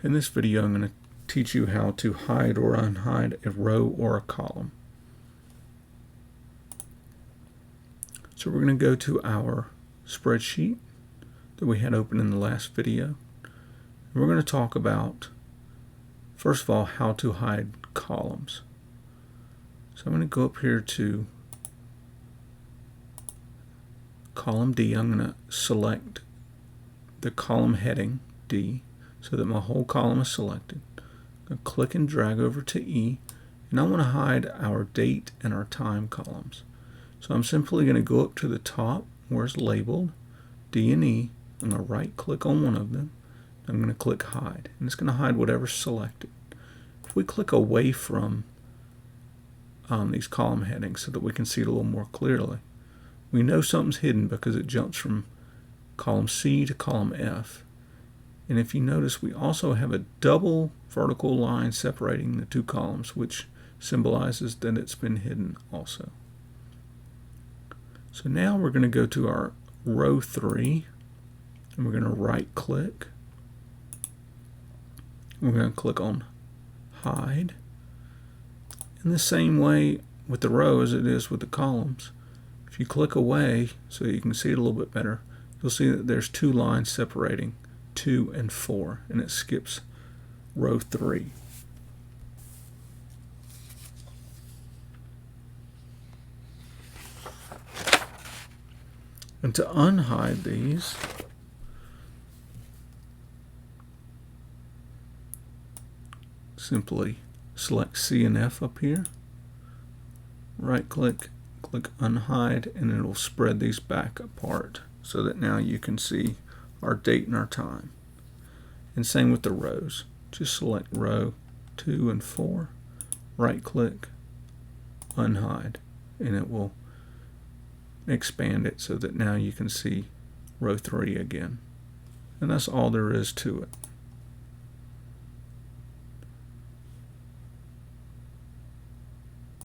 In this video, I'm going to teach you how to hide or unhide a row or a column. So we're going to go to our spreadsheet that we had open in the last video. And we're going to talk about, first of all, how to hide columns. So I'm going to go up here to column D. I'm going to select the column heading D so that my whole column is selected. I'm going to click and drag over to E, and I want to hide our date and our time columns. So I'm simply going to go up to the top where it's labeled D and E. I'm going to right click on one of them. I'm going to click hide, and it's going to hide whatever's selected. If we click away from these column headings so that we can see it a little more clearly, we know something's hidden because it jumps from column C to column F. And if you notice, we also have a double vertical line separating the two columns, which symbolizes that it's been hidden also. So now we're going to go to our row 3, and we're going to right click. We're going to click on hide. In the same way with the row as it is with the columns, if you click away so you can see it a little bit better, you'll see that there's two lines separating 2 and 4, and it skips row 3. And to unhide these, simply select C and F up here, right click, click unhide, and it will spread these back apart so that now you can see our date and our time. And same with the rows. Just select row 2 and 4, right click, unhide, and it will expand it so that now you can see row 3 again. And that's all there is to it.